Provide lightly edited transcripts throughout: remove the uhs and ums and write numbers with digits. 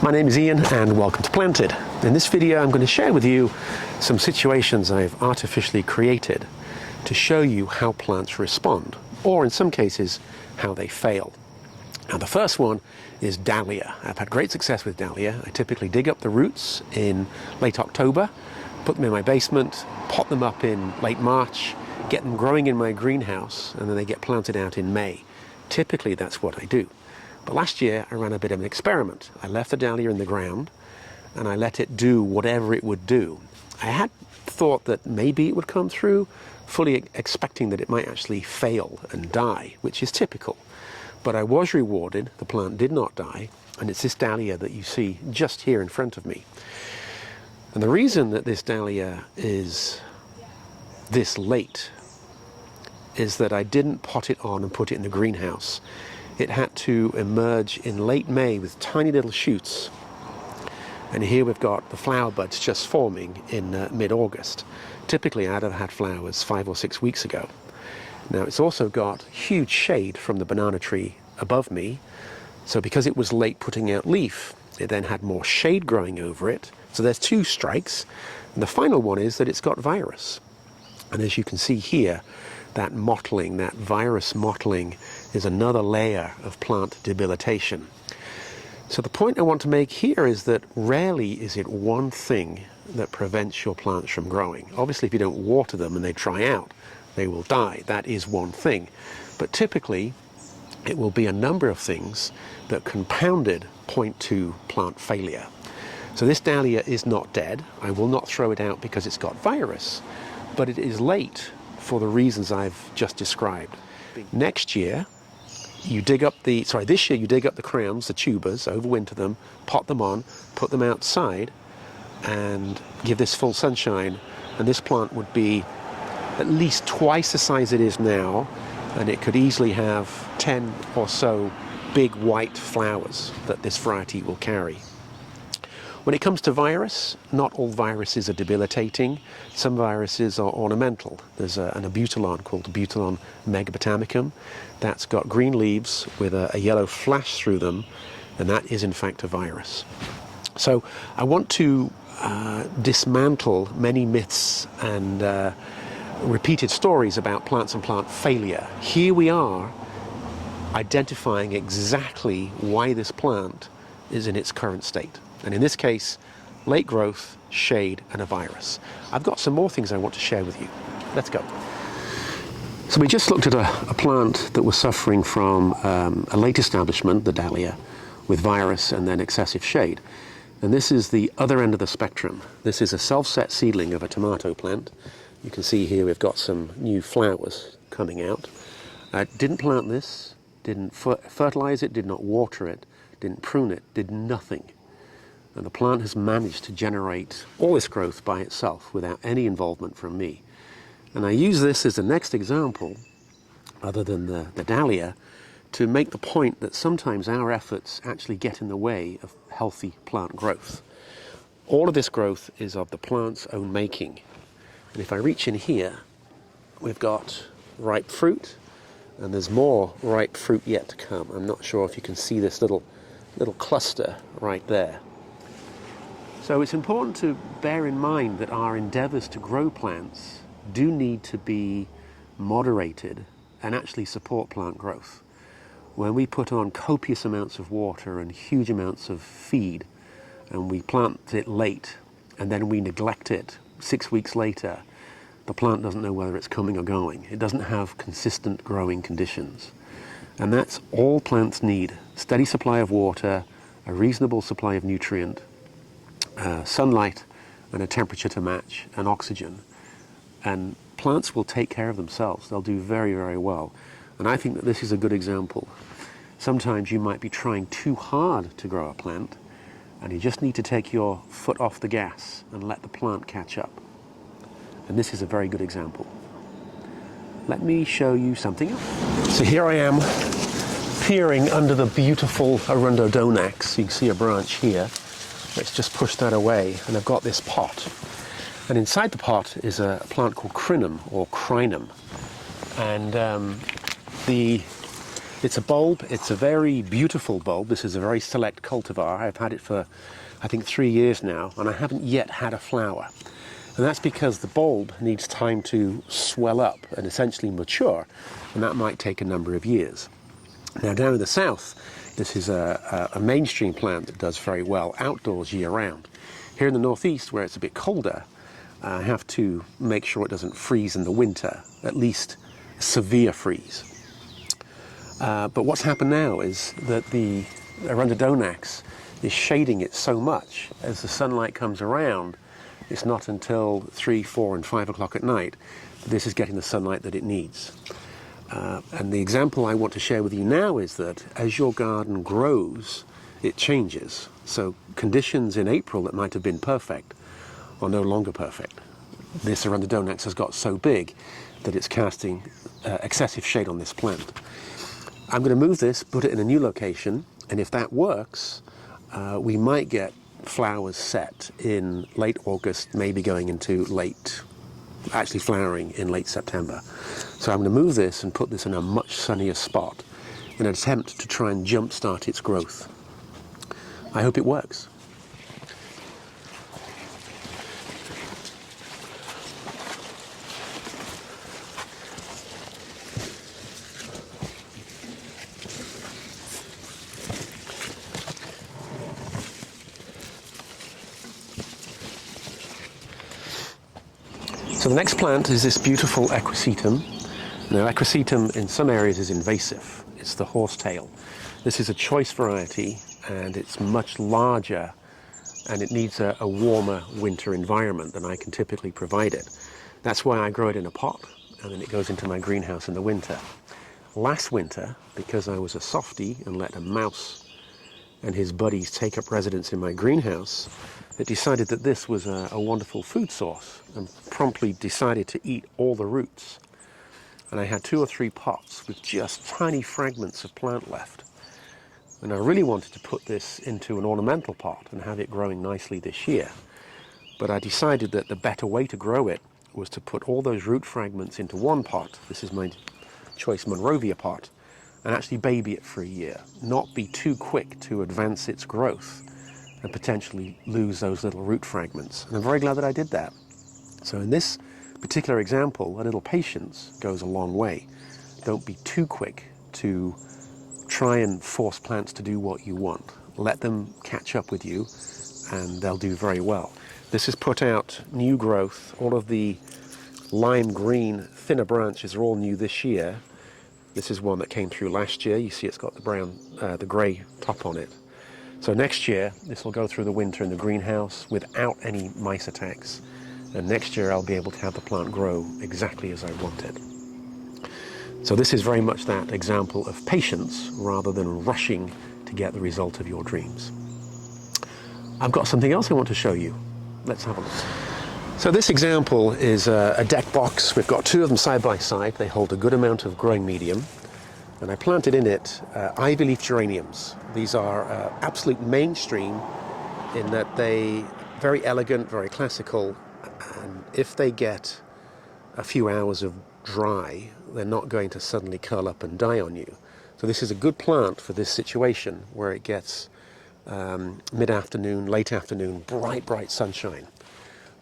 My name is Ian and welcome to Planted. In this video I'm going to share with you some situations I've artificially created to show you how plants respond, or in some cases how they fail. Now the first one is dahlia. I've had great success with dahlia. I typically dig up the roots in late October, put them in my basement, pot them up in late March, get them growing in my greenhouse, and then they get planted out in May. Typically that's what I do. But last year I ran a bit of an experiment. I left the dahlia in the ground and I let it do whatever it would do. I had thought that maybe it would come through, fully expecting that it might actually fail and die, which is typical. But I was rewarded. The plant did not die, and it's this dahlia that you see just here in front of me. And the reason that this dahlia is this late is that I didn't pot it on and put it in the greenhouse. It had to emerge in late May with tiny little shoots. And here we've got the flower buds just forming in mid-August. Typically I'd have had flowers 5 or 6 weeks ago. Now it's also got huge shade from the banana tree above me. So because it was late putting out leaf, it then had more shade growing over it. So there's 2 strikes. And the final one is that it's got virus. And as you can see here, that mottling, that virus mottling, is another layer of plant debilitation. So the point I want to make here is that rarely is it one thing that prevents your plants from growing. Obviously, if you don't water them and they dry out, they will die. That is one thing. But typically, it will be a number of things that compounded point to plant failure. So this dahlia is not dead. I will not throw it out because it's got virus, but it is late for the reasons I've just described. Next year, this year you dig up the crowns, the tubers, overwinter them, pot them on, put them outside, and give this full sunshine, and this plant would be at least twice the size it is now, and it could easily have 10 or so big white flowers that this variety will carry. When it comes to virus, not all viruses are debilitating. Some viruses are ornamental. There's an abutilon called Abutilon megabotamicum that's got green leaves with a yellow flash through them, and that is in fact a virus. So I want to dismantle many myths and repeated stories about plants and plant failure. Here we are identifying exactly why this plant is in its current state. And in this case, late growth, shade, and a virus. I've got some more things I want to share with you. Let's go. So we just looked at a plant that was suffering from a late establishment, the dahlia, with virus and then excessive shade. And this is the other end of the spectrum. This is a self-set seedling of a tomato plant. You can see here we've got some new flowers coming out. I didn't plant this, didn't fertilize it, did not water it, didn't prune it, did nothing. And the plant has managed to generate all this growth by itself without any involvement from me. And I use this as the next example, other than the dahlia, to make the point that sometimes our efforts actually get in the way of healthy plant growth. All of this growth is of the plant's own making. And if I reach in here, we've got ripe fruit, and there's more ripe fruit yet to come. I'm not sure if you can see this little cluster right there. So it's important to bear in mind that our endeavors to grow plants do need to be moderated and actually support plant growth. When we put on copious amounts of water and huge amounts of feed, and we plant it late, and then we neglect it 6 weeks later, the plant doesn't know whether it's coming or going. It doesn't have consistent growing conditions. And that's all plants need: steady supply of water, a reasonable supply of nutrient, sunlight, and a temperature to match, and oxygen. And plants will take care of themselves. They'll do very, very well. And I think that this is a good example. Sometimes you might be trying too hard to grow a plant, and you just need to take your foot off the gas and let the plant catch up. And this is a very good example. Let me show you something else. So here I am peering under the beautiful Arundodonax. You can see a branch here. Let's just push that away, and I've got this pot. And inside the pot is a plant called crinum, or crinum. And the It's a bulb. It's a very beautiful bulb. This is a very select cultivar. I've had it for, I think, 3 years now, and I haven't yet had a flower. And that's because the bulb needs time to swell up and essentially mature, and that might take a number of years. Now, down in the south, this is a mainstream plant that does very well outdoors year-round. Here in the northeast, where it's a bit colder, I have to make sure it doesn't freeze in the winter, at least severe freeze. But what's happened now is that the Arundinodonax is shading it so much as the sunlight comes around. It's not until 3, 4, and 5 o'clock at night that this is getting the sunlight that it needs. And the example I want to share with you now is that as your garden grows, it changes. So conditions in April that might have been perfect are no longer perfect. This Arundinodonax has got so big that it's casting excessive shade on this plant. I'm going to move this, put it in a new location, and if that works, we might get flowers set in late August, maybe going into actually flowering in late September. So I'm going to move this and put this in a much sunnier spot in an attempt to try and jumpstart its growth. I hope it works. So the next plant is this beautiful equisetum. Now, equisetum in some areas is invasive. It's the horsetail. This is a choice variety, and it's much larger, and it needs a warmer winter environment than I can typically provide it. That's why I grow it in a pot, and then it goes into my greenhouse in the winter. Last winter, because I was a softie and let a mouse and his buddies take up residence in my greenhouse, it decided that this was a wonderful food source and promptly decided to eat all the roots. And I had 2 or 3 pots with just tiny fragments of plant left. And I really wanted to put this into an ornamental pot and have it growing nicely this year. But I decided that the better way to grow it was to put all those root fragments into one pot. This is my choice Monrovia pot, and actually baby it for a year, not be too quick to advance its growth and potentially lose those little root fragments. And I'm very glad that I did that. So in this particular example, a little patience goes a long way. Don't be too quick to try and force plants to do what you want. Let them catch up with you and they'll do very well. This has put out new growth. All of the lime green thinner branches are all new this year. This is one that came through last year. You see it's got the grey top on it. So next year, this will go through the winter in the greenhouse without any mice attacks. And next year, I'll be able to have the plant grow exactly as I want it. So this is very much that example of patience rather than rushing to get the result of your dreams. I've got something else I want to show you. Let's have a look. So this example is a deck box. We've got 2 of them side by side. They hold a good amount of growing medium. And I planted in it ivy leaf geraniums. These are absolute mainstream in that they very elegant, very classical, and if they get a few hours of dry, they're not going to suddenly curl up and die on you. So this is a good plant for this situation where it gets mid-afternoon, late afternoon, bright sunshine.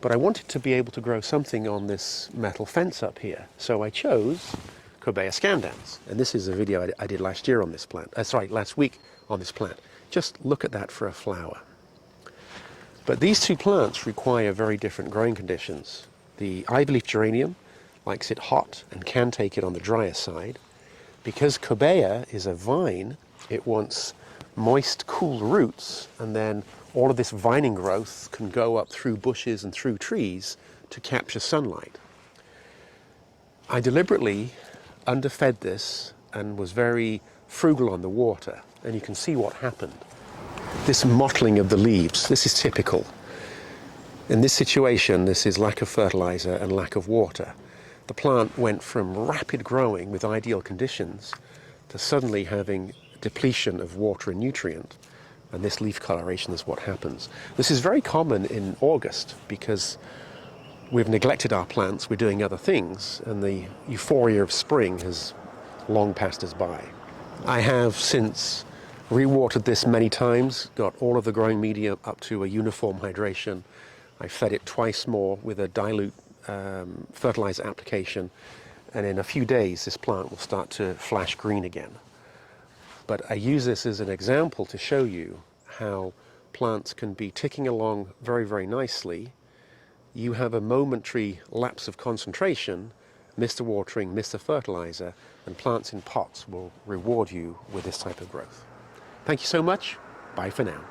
But I wanted to be able to grow something on this metal fence up here, so I chose Cooke scandens. And this is a video I did last year on this plant, last week on this plant. Just look at that for a flower. But these 2 plants require very different growing conditions. The ivy leaf geranium likes it hot and can take it on the drier side. Because Cooke is a vine, it wants moist, cool roots, and then all of this vining growth can go up through bushes and through trees to capture sunlight. I deliberately underfed this and was very frugal on the water, and you can see what happened. This mottling of the leaves, this is typical. In this situation, this is lack of fertilizer and lack of water. The plant went from rapid growing with ideal conditions to suddenly having depletion of water and nutrient, and this leaf coloration is what happens. This is very common in August because we've neglected our plants, we're doing other things, and the euphoria of spring has long passed us by. I have since rewatered this many times, got all of the growing media up to a uniform hydration. I fed it twice more with a dilute fertilizer application, and in a few days this plant will start to flash green again. But I use this as an example to show you how plants can be ticking along very, very nicely. You have a momentary lapse of concentration, miss the watering, miss the fertilizer, and plants in pots will reward you with this type of growth. Thank you so much. Bye for now.